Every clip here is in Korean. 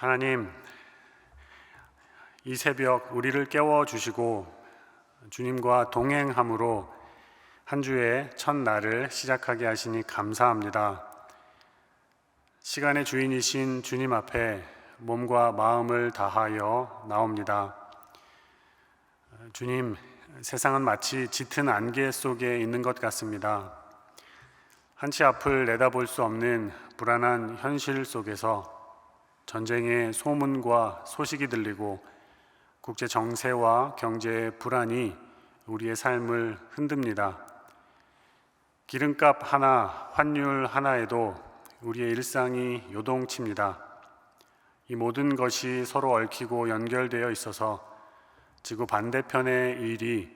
하나님, 이 새벽 우리를 깨워주시고 주님과 동행함으로 한 주의 첫날을 시작하게 하시니 감사합니다. 시간의 주인이신 주님 앞에 몸과 마음을 다하여 나옵니다. 주님, 세상은 마치 짙은 안개 속에 있는 것 같습니다. 한치 앞을 내다볼 수 없는 불안한 현실 속에서 전쟁의 소문과 소식이 들리고 국제 정세와 경제의 불안이 우리의 삶을 흔듭니다. 기름값 하나, 환율 하나에도 우리의 일상이 요동칩니다. 이 모든 것이 서로 얽히고 연결되어 있어서 지구 반대편의 일이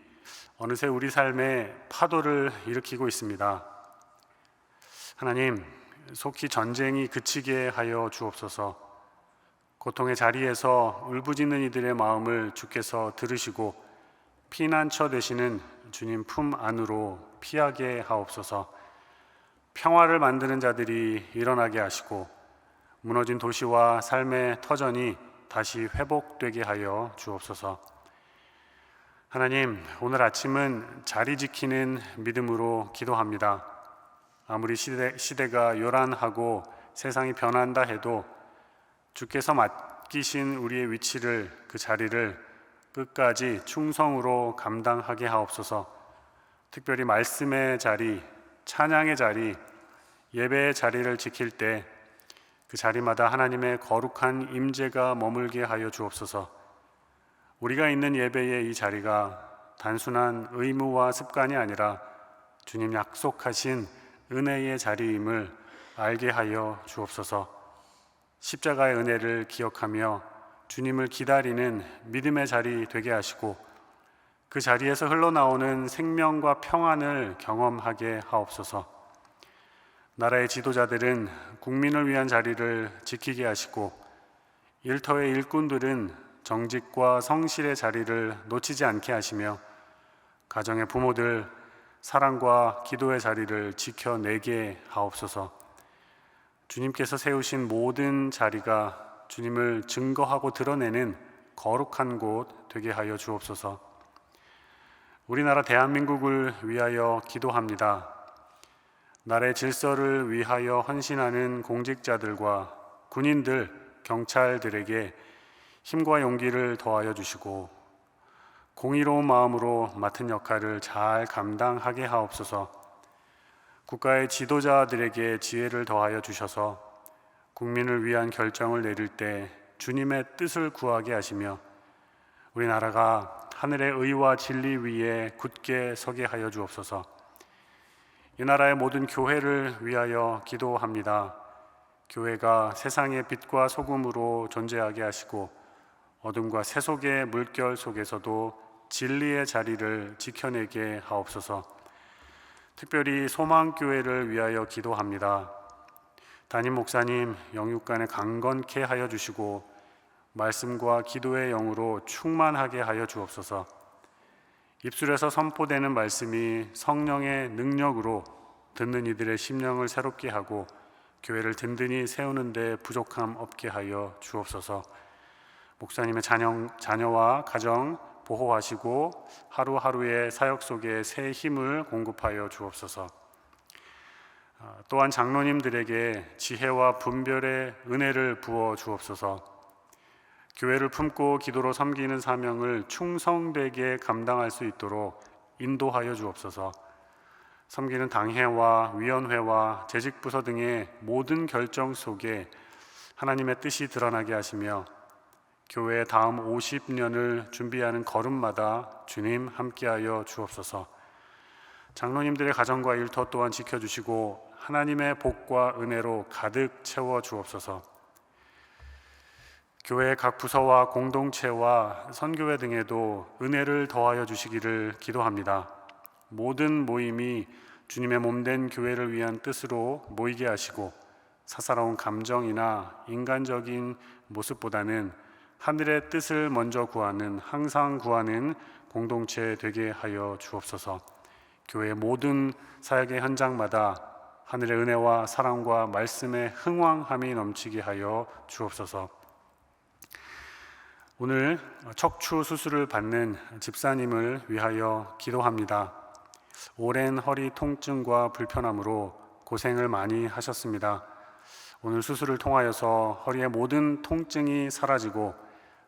어느새 우리 삶에 파도를 일으키고 있습니다. 하나님, 속히 전쟁이 그치게 하여 주옵소서. 고통의 자리에서 울부짖는 이들의 마음을 주께서 들으시고 피난처 되시는 주님 품 안으로 피하게 하옵소서. 평화를 만드는 자들이 일어나게 하시고 무너진 도시와 삶의 터전이 다시 회복되게 하여 주옵소서. 하나님, 오늘 아침은 자리 지키는 믿음으로 기도합니다. 아무리 시대가 요란하고 세상이 변한다 해도 주께서 맡기신 우리의 위치를, 그 자리를 끝까지 충성으로 감당하게 하옵소서. 특별히 말씀의 자리, 찬양의 자리, 예배의 자리를 지킬 때 그 자리마다 하나님의 거룩한 임재가 머물게 하여 주옵소서. 우리가 있는 예배의 이 자리가 단순한 의무와 습관이 아니라 주님 약속하신 은혜의 자리임을 알게 하여 주옵소서. 십자가의 은혜를 기억하며 주님을 기다리는 믿음의 자리 되게 하시고 그 자리에서 흘러나오는 생명과 평안을 경험하게 하옵소서. 나라의 지도자들은 국민을 위한 자리를 지키게 하시고 일터의 일꾼들은 정직과 성실의 자리를 놓치지 않게 하시며 가정의 부모들 사랑과 기도의 자리를 지켜내게 하옵소서. 주님께서 세우신 모든 자리가 주님을 증거하고 드러내는 거룩한 곳 되게 하여 주옵소서. 우리나라 대한민국을 위하여 기도합니다. 나라의 질서를 위하여 헌신하는 공직자들과 군인들, 경찰들에게 힘과 용기를 더하여 주시고 공의로운 마음으로 맡은 역할을 잘 감당하게 하옵소서. 국가의 지도자들에게 지혜를 더하여 주셔서 국민을 위한 결정을 내릴 때 주님의 뜻을 구하게 하시며 우리나라가 하늘의 의와 진리 위에 굳게 서게 하여 주옵소서. 이 나라의 모든 교회를 위하여 기도합니다. 교회가 세상의 빛과 소금으로 존재하게 하시고 어둠과 세속의 물결 속에서도 진리의 자리를 지켜내게 하옵소서. 특별히 소망교회를 위하여 기도합니다. 담임 목사님 영육간에 강건케 하여 주시고 말씀과 기도의 영으로 충만하게 하여 주옵소서. 입술에서 선포되는 말씀이 성령의 능력으로 듣는 이들의 심령을 새롭게 하고 교회를 든든히 세우는 데 부족함 없게 하여 주옵소서. 목사님의 자녀와 가정 보호하시고 하루하루의 사역 속에 새 힘을 공급하여 주옵소서. 또한 장로님들에게 지혜와 분별의 은혜를 부어 주옵소서. 교회를 품고 기도로 섬기는 사명을 충성되게 감당할 수 있도록 인도하여 주옵소서. 섬기는 당회와 위원회와 재직부서 등의 모든 결정 속에 하나님의 뜻이 드러나게 하시며 교회의 다음 50년을 준비하는 걸음마다 주님 함께하여 주옵소서. 장로님들의 가정과 일터 또한 지켜주시고 하나님의 복과 은혜로 가득 채워 주옵소서. 교회의 각 부서와 공동체와 선교회 등에도 은혜를 더하여 주시기를 기도합니다. 모든 모임이 주님의 몸된 교회를 위한 뜻으로 모이게 하시고 사사로운 감정이나 인간적인 모습보다는 하늘의 뜻을 먼저 구하는, 항상 구하는 공동체 되게 하여 주옵소서. 교회 모든 사역의 현장마다 하늘의 은혜와 사랑과 말씀의 흥왕함이 넘치게 하여 주옵소서. 오늘 척추 수술을 받는 집사님을 위하여 기도합니다. 오랜 허리 통증과 불편함으로 고생을 많이 하셨습니다. 오늘 수술을 통하여서 허리의 모든 통증이 사라지고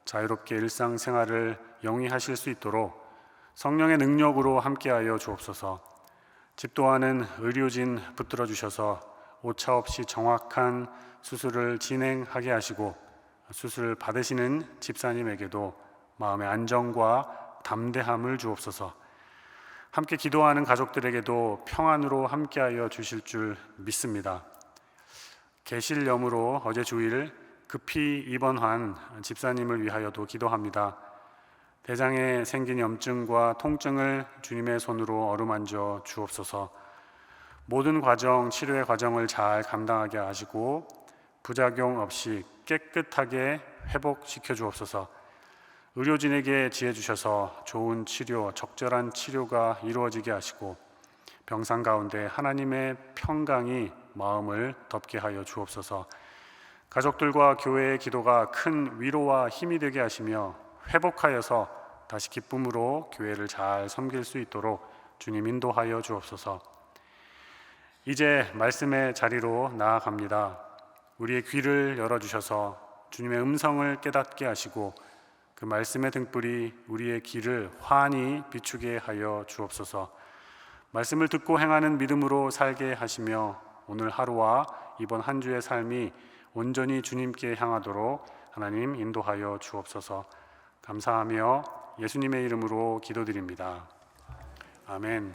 자유롭게 일상생활을 영위하실 수 있도록 성령의 능력으로 함께하여 주옵소서. 집도하는 의료진 붙들어 주셔서 오차없이 정확한 수술을 진행하게 하시고 수술 받으시는 집사님에게도 마음의 안정과 담대함을 주옵소서. 함께 기도하는 가족들에게도 평안으로 함께하여 주실 줄 믿습니다. 계실염으로 어제 주일 급히 입원한 집사님을 위하여도 기도합니다. 대장에 생긴 염증과 통증을 주님의 손으로 어루만져 주옵소서. 모든 과정, 치료의 과정을 잘 감당하게 하시고 부작용 없이 깨끗하게 회복시켜 주옵소서. 의료진에게 지혜 주셔서 좋은 치료, 적절한 치료가 이루어지게 하시고 병상 가운데 하나님의 평강이 마음을 덮게 하여 주옵소서. 가족들과 교회의 기도가 큰 위로와 힘이 되게 하시며 회복하여서 다시 기쁨으로 교회를 잘 섬길 수 있도록 주님 인도하여 주옵소서. 이제 말씀의 자리로 나아갑니다. 우리의 귀를 열어주셔서 주님의 음성을 깨닫게 하시고 그 말씀의 등불이 우리의 길을 환히 비추게 하여 주옵소서. 말씀을 듣고 행하는 믿음으로 살게 하시며 오늘 하루와 이번 한 주의 삶이 온전히 주님께 향하도록 하나님 인도하여 주옵소서. 감사하며 예수님의 이름으로 기도드립니다. 아멘.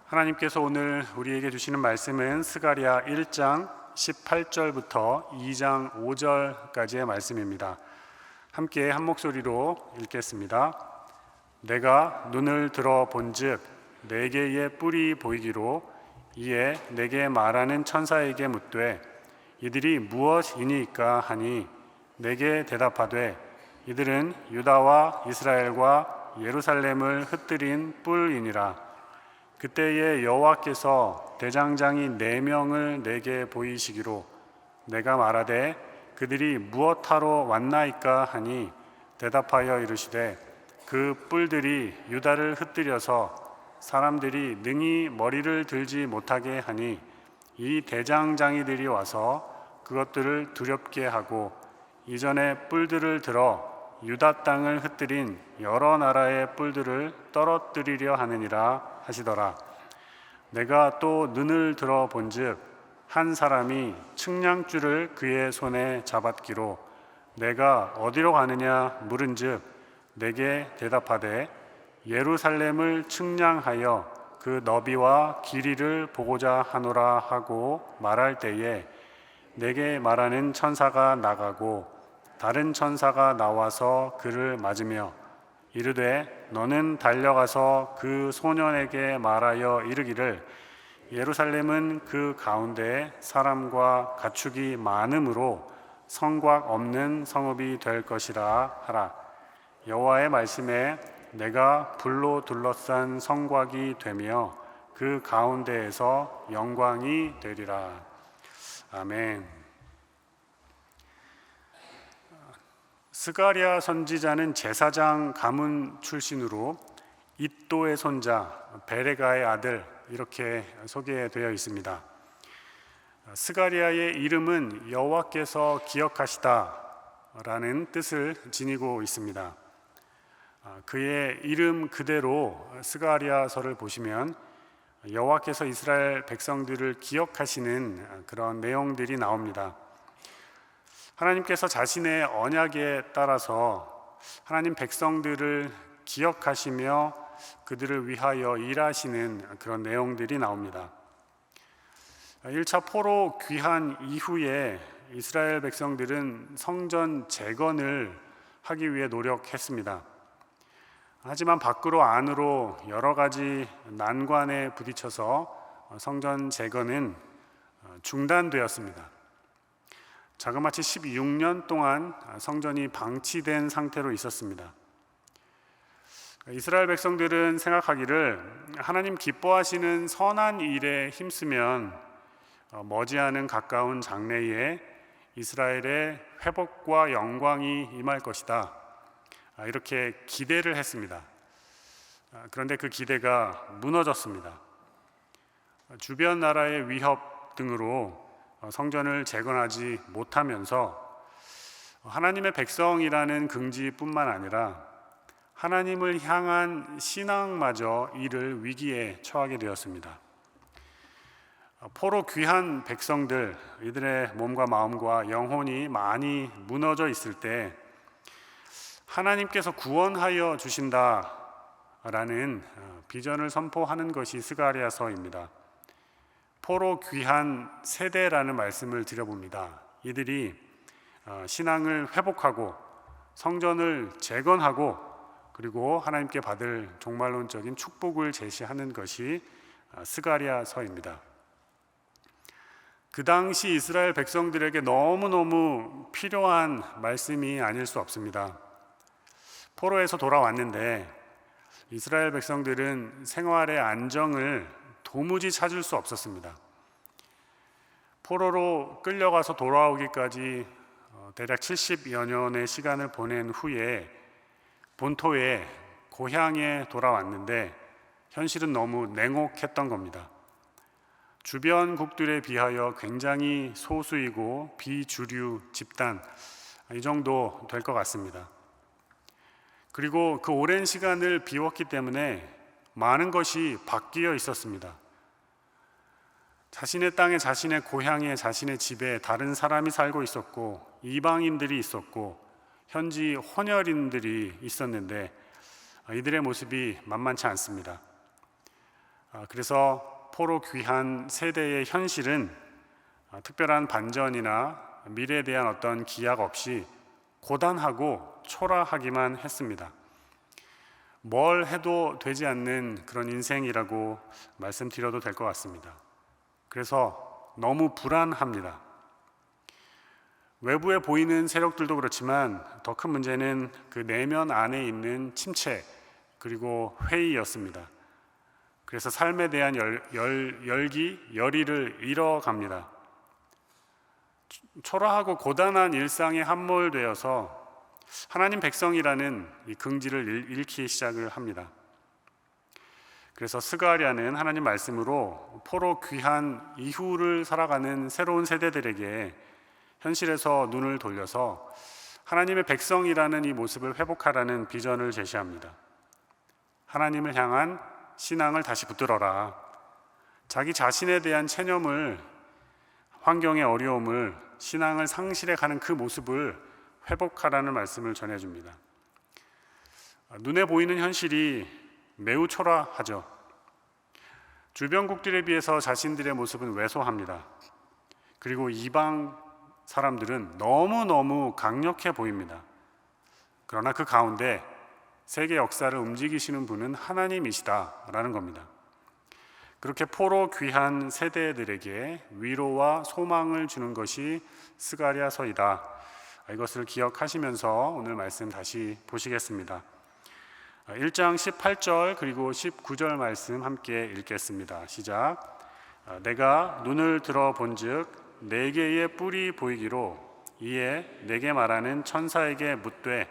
하나님께서 오늘 우리에게 주시는 말씀은 스가랴 1장 18절부터 2장 5절까지의 말씀입니다. 함께 한 목소리로 읽겠습니다. 내가 눈을 들어 본즉 네 개의 뿔이 보이기로 이에 내게 말하는 천사에게 묻되 이들이 무엇이니까 하니 내게 대답하되 이들은 유다와 이스라엘과 예루살렘을 흩뜨린 뿔이니라. 그때에 여호와께서 대장장이 4명을 내게 보이시기로 내가 말하되 그들이 무엇하러 왔나이까 하니 대답하여 이르시되 그 뿔들이 유다를 흩뜨려서 사람들이 능히 머리를 들지 못하게 하니 이 대장장이들이 와서 그것들을 두렵게 하고 이전에 뿔들을 들어 유다 땅을 흩뜨린 여러 나라의 뿔들을 떨어뜨리려 하느니라 하시더라. 내가 또 눈을 들어 본즉 한 사람이 측량줄을 그의 손에 잡았기로 내가 어디로 가느냐 물은즉 내게 대답하되 예루살렘을 측량하여 그 너비와 길이를 보고자 하노라 하고 말할 때에 내게 말하는 천사가 나가고 다른 천사가 나와서 그를 맞으며 이르되 너는 달려가서 그 소년에게 말하여 이르기를 예루살렘은 그 가운데 사람과 가축이 많음으로 성곽 없는 성읍이 될 것이라 하라. 여호와의 말씀에 내가 불로 둘러싼 성곽이 되며 그 가운데에서 영광이 되리라. 아멘. 스가랴 선지자는 제사장 가문 출신으로 id도의 손자 베레가의 아들 이렇게 소개되어 있습니다. 스가랴의 이름은 여호와께서 기억하시다 라는 뜻을 지니고 있습니다. 그의 이름 그대로 스가랴서를 보시면 여호와께서 이스라엘 백성들을 기억하시는 그런 내용들이 나옵니다. 하나님께서 자신의 언약에 따라서 하나님 백성들을 기억하시며 그들을 위하여 일하시는 그런 내용들이 나옵니다. 1차 포로 귀환 이후에 이스라엘 백성들은 성전 재건을 하기 위해 노력했습니다. 하지만 밖으로 안으로 여러 가지 난관에 부딪혀서 성전 재건은 중단되었습니다. 자그마치 16년 동안 성전이 방치된 상태로 있었습니다. 이스라엘 백성들은 생각하기를 하나님 기뻐하시는 선한 일에 힘쓰면 머지않은 가까운 장래에 이스라엘의 회복과 영광이 임할 것이다. 이렇게 기대를 했습니다. 그런데 그 기대가 무너졌습니다. 주변 나라의 위협 등으로 성전을 재건하지 못하면서 하나님의 백성이라는 긍지뿐만 아니라 하나님을 향한 신앙마저 이를 위기에 처하게 되었습니다. 포로 귀한 백성들, 이들의 몸과 마음과 영혼이 많이 무너져 있을 때 하나님께서 구원하여 주신다라는 비전을 선포하는 것이 스가랴서입니다. 포로 귀한 세대라는 말씀을 드려봅니다. 이들이 신앙을 회복하고 성전을 재건하고 그리고 하나님께 받을 종말론적인 축복을 제시하는 것이 스가랴서입니다. 그 당시 이스라엘 백성들에게 너무너무 필요한 말씀이 아닐 수 없습니다. 포로에서 돌아왔는데 이스라엘 백성들은 생활의 안정을 도무지 찾을 수 없었습니다. 포로로 끌려가서 돌아오기까지 대략 70여 년의 시간을 보낸 후에 본토에 고향에 돌아왔는데 현실은 너무 냉혹했던 겁니다. 주변국들에 비하여 굉장히 소수이고 비주류 집단, 이 정도 될 것 같습니다. 그리고 그 오랜 시간을 비웠기 때문에 많은 것이 바뀌어 있었습니다. 자신의 땅에, 자신의 고향에, 자신의 집에 다른 사람이 살고 있었고 이방인들이 있었고 현지 혼혈인들이 있었는데 이들의 모습이 만만치 않습니다. 그래서 포로 귀한 세대의 현실은 특별한 반전이나 미래에 대한 어떤 기약 없이 고단하고 초라하기만 했습니다. 뭘 해도 되지 않는 그런 인생이라고 말씀드려도 될 것 같습니다. 그래서 너무 불안합니다. 외부에 보이는 세력들도 그렇지만 더 큰 문제는 그 내면 안에 있는 침체 그리고 회의였습니다. 그래서 삶에 대한 열의를 잃어갑니다. 초라하고 고단한 일상에 함몰되어서 하나님 백성이라는 이 긍지를 잃기 시작을 합니다. 그래서 스가랴는 하나님 말씀으로 포로 귀한 이후를 살아가는 새로운 세대들에게 현실에서 눈을 돌려서 하나님의 백성이라는 이 모습을 회복하라는 비전을 제시합니다. 하나님을 향한 신앙을 다시 붙들어라. 자기 자신에 대한 체념을, 환경의 어려움을, 신앙을 상실해가는 그 모습을 회복하라는 말씀을 전해줍니다. 눈에 보이는 현실이 매우 초라하죠. 주변국들에 비해서 자신들의 모습은 왜소합니다. 그리고 이방 사람들은 너무너무 강력해 보입니다. 그러나 그 가운데 세계 역사를 움직이시는 분은 하나님이시다라는 겁니다. 그렇게 포로 귀한 세대들에게 위로와 소망을 주는 것이 스가랴서이다. 이것을 기억하시면서 오늘 말씀 다시 보시겠습니다. 1장 18절 그리고 19절 말씀 함께 읽겠습니다. 시작. 내가 눈을 들어 본즉 네 개의 뿔이 보이기로 이에 내게 말하는 천사에게 묻되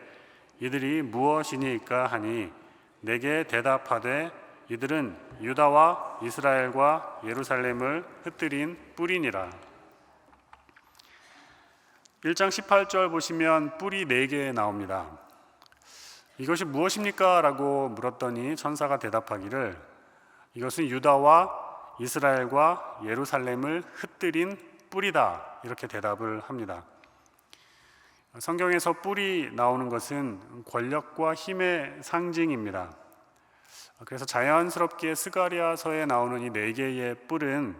이들이 무엇이니까 하니 내게 대답하되 이들은 유다와 이스라엘과 예루살렘을 흩뜨린 뿔이니라. 1장 18절 보시면 뿔이 4개 나옵니다. 이것이 무엇입니까? 라고 물었더니 천사가 대답하기를 이것은 유다와 이스라엘과 예루살렘을 흩뜨린 뿔이다. 이렇게 대답을 합니다. 성경에서 뿔이 나오는 것은 권력과 힘의 상징입니다. 그래서 자연스럽게 스가랴서에 나오는 이 4개의 뿔은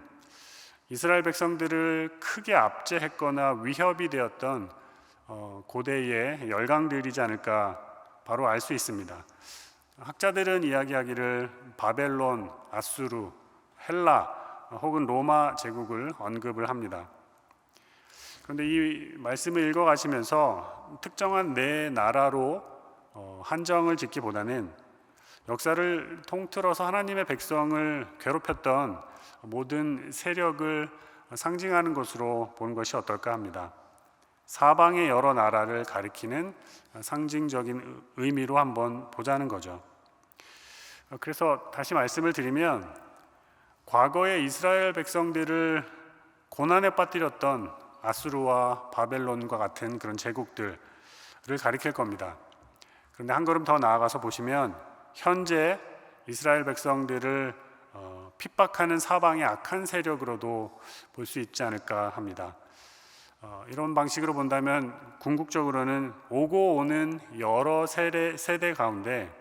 이스라엘 백성들을 크게 압제했거나 위협이 되었던 고대의 열강들이지 않을까 바로 알 수 있습니다. 학자들은 이야기하기를 바벨론, 아수르, 헬라 혹은 로마 제국을 언급을 합니다. 그런데 이 말씀을 읽어가시면서 특정한 네 나라로 한정을 짓기보다는 역사를 통틀어서 하나님의 백성을 괴롭혔던 모든 세력을 상징하는 것으로 보는 것이 어떨까 합니다. 사방의 여러 나라를 가리키는 상징적인 의미로 한번 보자는 거죠. 그래서 다시 말씀을 드리면 과거에 이스라엘 백성들을 고난에 빠뜨렸던 아수르와 바벨론과 같은 그런 제국들을 가리킬 겁니다. 그런데 한 걸음 더 나아가서 보시면 현재 이스라엘 백성들을 핍박하는 사방의 악한 세력으로도 볼 수 있지 않을까 합니다. 이런 방식으로 본다면 궁극적으로는 오고 오는 여러 세대 가운데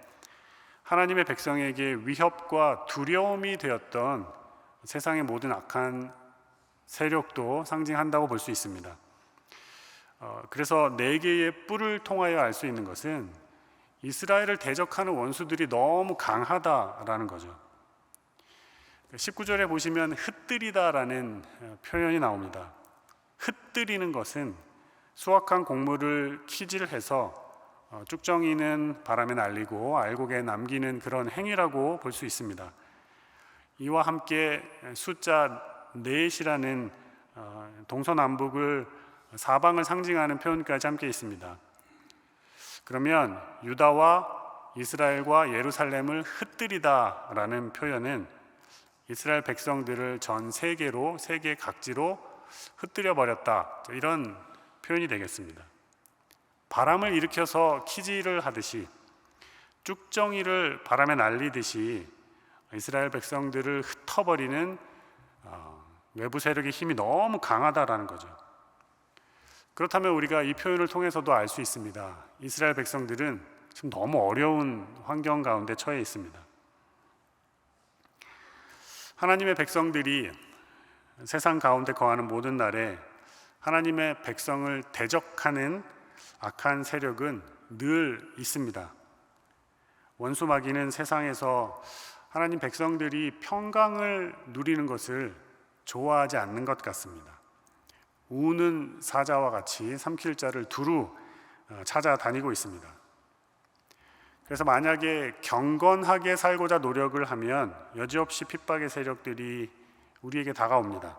하나님의 백성에게 위협과 두려움이 되었던 세상의 모든 악한 세력도 상징한다고 볼 수 있습니다. 그래서 네 개의 뿔을 통하여 알 수 있는 것은 이스라엘을 대적하는 원수들이 너무 강하다라는 거죠. 19절에 보시면 흩뜨리다라는 표현이 나옵니다. 흩뜨리는 것은 수확한 곡물을 키질해서 쭉정이는 바람에 날리고 알곡에 남기는 그런 행위라고 볼 수 있습니다. 이와 함께 숫자 넷이라는 동서남북을 사방을 상징하는 표현까지 함께 있습니다. 그러면 유다와 이스라엘과 예루살렘을 흩뜨리다라는 표현은 이스라엘 백성들을 전 세계로, 세계 각지로 흩뜨려 버렸다, 이런 표현이 되겠습니다. 바람을 일으켜서 키질을 하듯이 쭉정이를 바람에 날리듯이 이스라엘 백성들을 흩어버리는 외부 세력의 힘이 너무 강하다라는 거죠. 그렇다면 우리가 이 표현을 통해서도 알 수 있습니다. 이스라엘 백성들은 지금 너무 어려운 환경 가운데 처해 있습니다. 하나님의 백성들이 세상 가운데 거하는 모든 날에 하나님의 백성을 대적하는 악한 세력은 늘 있습니다. 원수 마귀는 세상에서 하나님 백성들이 평강을 누리는 것을 좋아하지 않는 것 같습니다. 우는 사자와 같이 삼킬 자를 두루 찾아다니고 있습니다. 그래서 만약에 경건하게 살고자 노력을 하면 여지없이 핍박의 세력들이 우리에게 다가옵니다.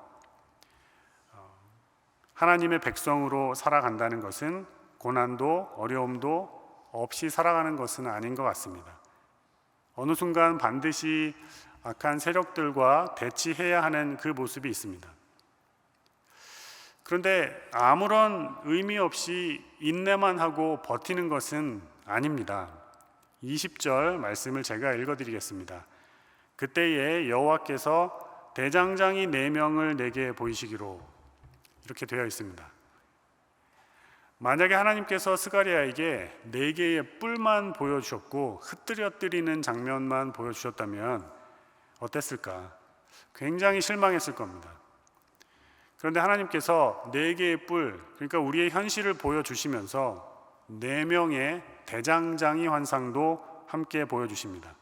하나님의 백성으로 살아간다는 것은 고난도 어려움도 없이 살아가는 것은 아닌 것 같습니다. 어느 순간 반드시 악한 세력들과 대치해야 하는 그 모습이 있습니다. 그런데 아무런 의미 없이 인내만 하고 버티는 것은 아닙니다. 20절 말씀을 제가 읽어드리겠습니다. 그때에 여호와께서 대장장이 4명을 내게 보이시기로, 이렇게 되어 있습니다. 만약에 하나님께서 스가랴에게 4개의 뿔만 보여주셨고 흩뜨려뜨리는 장면만 보여주셨다면 어땠을까? 굉장히 실망했을 겁니다. 그런데 하나님께서 4개의 뿔, 그러니까 우리의 현실을 보여주시면서 4명의 대장장이 환상도 함께 보여주십니다.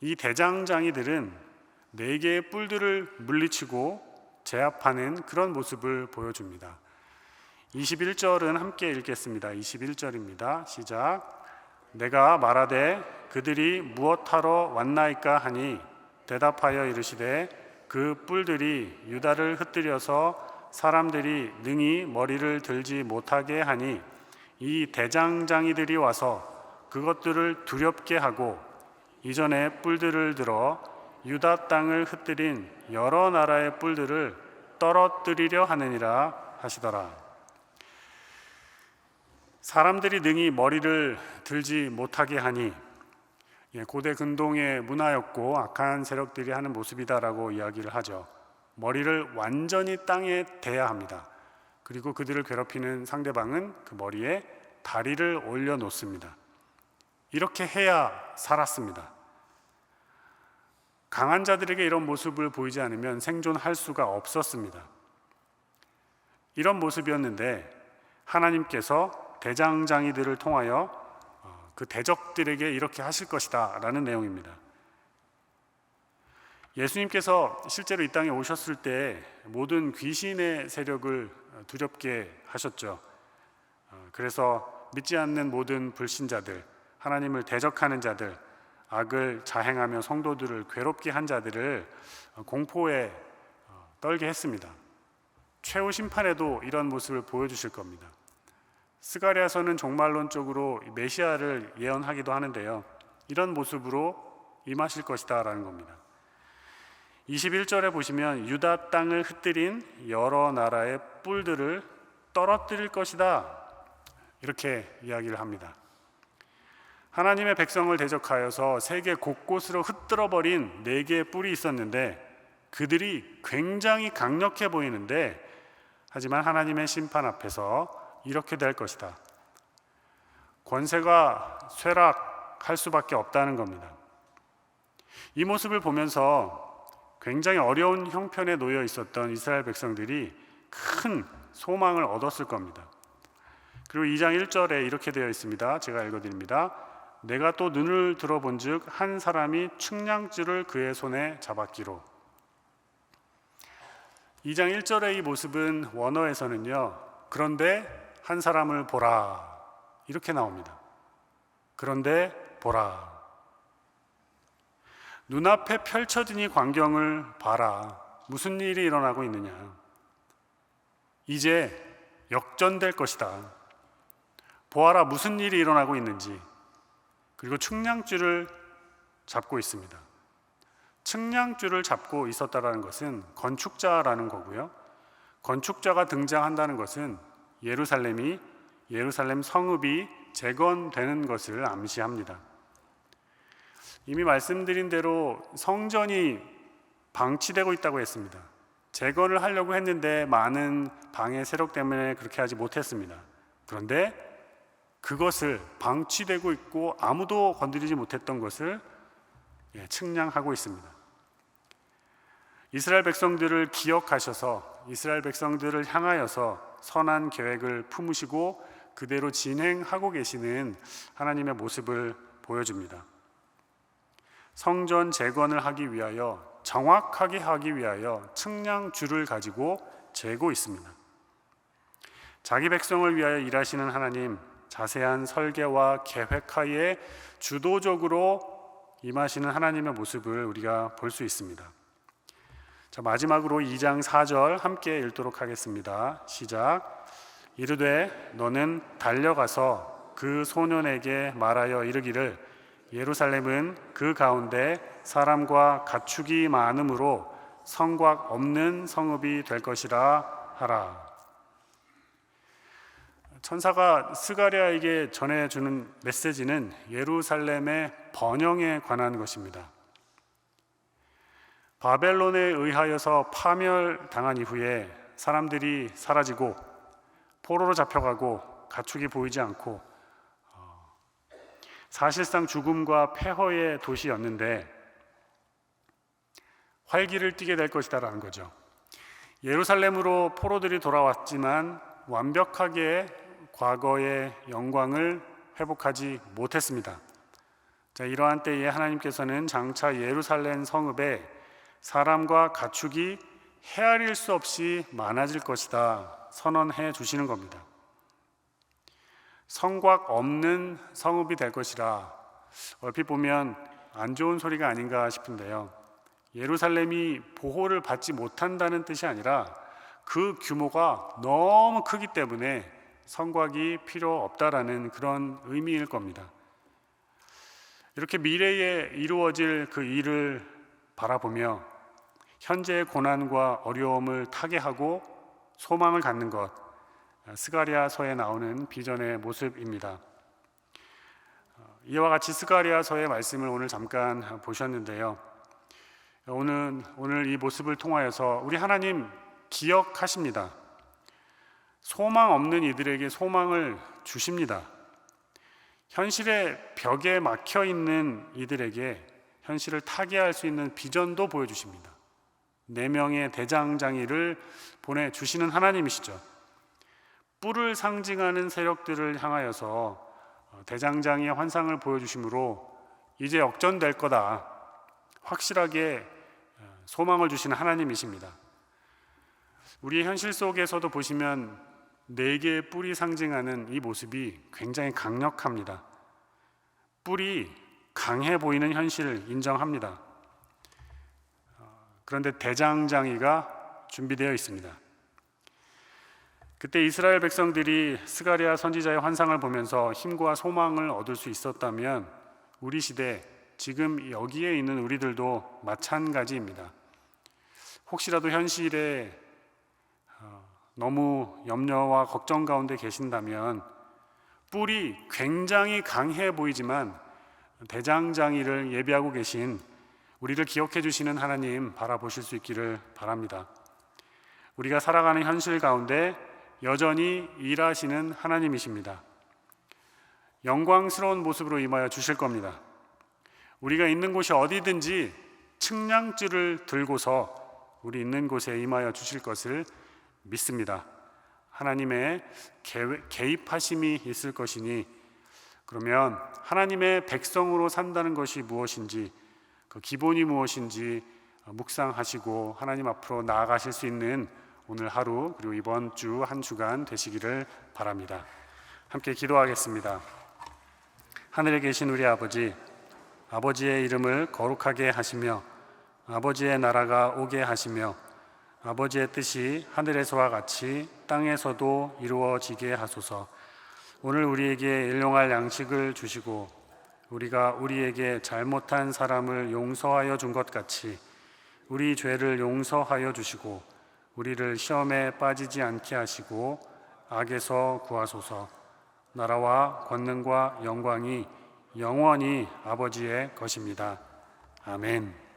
이 대장장이들은 4개의 뿔들을 물리치고 제압하는 그런 모습을 보여줍니다. 21절은 함께 읽겠습니다. 21절입니다. 시작. 내가 말하되 그들이 무엇하러 왔나이까 하니 대답하여 이르시되 그 뿔들이 유다를 흩뜨려서 사람들이 능히 머리를 들지 못하게 하니 이 대장장이들이 와서 그것들을 두렵게 하고 이전에 뿔들을 들어 유다 땅을 흩뜨린 여러 나라의 뿔들을 떨어뜨리려 하느니라 하시더라. 사람들이 능히 머리를 들지 못하게 하니 고대 근동의 문화였고 악한 세력들이 하는 모습이다라고 이야기를 하죠. 머리를 완전히 땅에 대야 합니다. 그리고 그들을 괴롭히는 상대방은 그 머리에 다리를 올려놓습니다. 이렇게 해야 살았습니다. 강한 자들에게 이런 모습을 보이지 않으면 생존할 수가 없었습니다. 이런 모습이었는데 하나님께서 대장장이들을 통하여 그 대적들에게 이렇게 하실 것이다 라는 내용입니다. 예수님께서 실제로 이 땅에 오셨을 때 모든 귀신의 세력을 두렵게 하셨죠. 그래서 믿지 않는 모든 불신자들, 하나님을 대적하는 자들, 악을 자행하며 성도들을 괴롭게 한 자들을 공포에 떨게 했습니다. 최후 심판에도 이런 모습을 보여주실 겁니다. 스가랴서는 종말론적으로 메시아를 예언하기도 하는데요, 이런 모습으로 임하실 것이다 라는 겁니다. 21절에 보시면 유다 땅을 흩뜨린 여러 나라의 뿔들을 떨어뜨릴 것이다, 이렇게 이야기를 합니다. 하나님의 백성을 대적하여서 세계 곳곳으로 흩뜨려버린 4개의 뿔이 있었는데 그들이 굉장히 강력해 보이는데, 하지만 하나님의 심판 앞에서 이렇게 될 것이다. 권세가 쇠락할 수밖에 없다는 겁니다. 이 모습을 보면서 굉장히 어려운 형편에 놓여 있었던 이스라엘 백성들이 큰 소망을 얻었을 겁니다. 그리고 2장 1절에 이렇게 되어 있습니다. 제가 읽어드립니다. 내가 또 눈을 들어본즉 한 사람이 측량줄을 그의 손에 잡았기로. 2장 1절의 이 모습은 원어에서는요, 그런데 한 사람을 보라, 이렇게 나옵니다. 그런데 보라. 눈앞에 펼쳐진 이 광경을 봐라. 무슨 일이 일어나고 있느냐. 이제 역전될 것이다. 보아라, 무슨 일이 일어나고 있는지. 그리고 측량줄을 잡고 있습니다. 측량줄을 잡고 있었다라는 것은 건축자라는 거고요, 건축자가 등장한다는 것은 예루살렘 성읍이 재건되는 것을 암시합니다. 이미 말씀드린 대로 성전이 방치되고 있다고 했습니다. 재건을 하려고 했는데 많은 방해 세력 때문에 그렇게 하지 못했습니다. 그런데 그것을 방치되고 있고 아무도 건드리지 못했던 것을 측량하고 있습니다. 이스라엘 백성들을 기억하셔서 이스라엘 백성들을 향하여서 선한 계획을 품으시고 그대로 진행하고 계시는 하나님의 모습을 보여줍니다. 성전 재건을 하기 위하여, 정확하게 하기 위하여 측량줄을 가지고 재고 있습니다. 자기 백성을 위하여 일하시는 하나님, 자세한 설계와 계획하에 주도적으로 임하시는 하나님의 모습을 우리가 볼 수 있습니다. 자, 마지막으로 2장 4절 함께 읽도록 하겠습니다. 시작. 이르되 너는 달려가서 그 소년에게 말하여 이르기를 예루살렘은 그 가운데 사람과 가축이 많음으로 성곽 없는 성읍이 될 것이라 하라. 천사가 스가랴에게 전해주는 메시지는 예루살렘의 번영에 관한 것입니다. 바벨론에 의하여서 파멸당한 이후에 사람들이 사라지고 포로로 잡혀가고 가축이 보이지 않고 사실상 죽음과 폐허의 도시였는데 활기를 띠게 될 것이다라는 거죠. 예루살렘으로 포로들이 돌아왔지만 완벽하게 과거의 영광을 회복하지 못했습니다. 자, 이러한 때에 하나님께서는 장차 예루살렘 성읍에 사람과 가축이 헤아릴 수 없이 많아질 것이다 선언해 주시는 겁니다. 성곽 없는 성읍이 될 것이라, 얼핏 보면 안 좋은 소리가 아닌가 싶은데요, 예루살렘이 보호를 받지 못한다는 뜻이 아니라 그 규모가 너무 크기 때문에 성곽이 필요 없다라는 그런 의미일 겁니다. 이렇게 미래에 이루어질 그 일을 바라보며 현재의 고난과 어려움을 타개하고 소망을 갖는 것, 스가랴서에 나오는 비전의 모습입니다. 이와 같이 스가랴서의 말씀을 오늘 잠깐 보셨는데요, 오늘 이 모습을 통하여서 우리 하나님 기억하십니다. 소망 없는 이들에게 소망을 주십니다. 현실의 벽에 막혀 있는 이들에게 현실을 타개할 수 있는 비전도 보여주십니다. 4명의 대장장이를 보내주시는 하나님이시죠. 뿔을 상징하는 세력들을 향하여서 대장장이의 환상을 보여주심으로 이제 역전될 거다 확실하게 소망을 주시는 하나님이십니다. 우리의 현실 속에서도 보시면 4개의 뿔이 상징하는 이 모습이 굉장히 강력합니다. 뿔이 강해 보이는 현실을 인정합니다. 그런데 대장장이가 준비되어 있습니다. 그때 이스라엘 백성들이 스가랴 선지자의 환상을 보면서 힘과 소망을 얻을 수 있었다면 우리 시대 지금 여기에 있는 우리들도 마찬가지입니다. 혹시라도 현실에 너무 염려와 걱정 가운데 계신다면 뿔이 굉장히 강해 보이지만 대장장이를 예비하고 계신 우리를 기억해 주시는 하나님 바라보실 수 있기를 바랍니다. 우리가 살아가는 현실 가운데 여전히 일하시는 하나님이십니다. 영광스러운 모습으로 임하여 주실 겁니다. 우리가 있는 곳이 어디든지 측량줄을 들고서 우리 있는 곳에 임하여 주실 것을 믿습니다. 하나님의 개입하심이 있을 것이니, 그러면 하나님의 백성으로 산다는 것이 무엇인지, 그 기본이 무엇인지 묵상하시고 하나님 앞으로 나아가실 수 있는 오늘 하루 그리고 이번 주 한 주간 되시기를 바랍니다. 함께 기도하겠습니다. 하늘에 계신 우리 아버지, 아버지의 이름을 거룩하게 하시며 아버지의 나라가 오게 하시며 아버지의 뜻이 하늘에서와 같이 땅에서도 이루어지게 하소서. 오늘 우리에게 일용할 양식을 주시고 우리가 우리에게 잘못한 사람을 용서하여 준 것 같이 우리 죄를 용서하여 주시고 우리를 시험에 빠지지 않게 하시고 악에서 구하소서. 나라와 권능과 영광이 영원히 아버지의 것입니다. 아멘.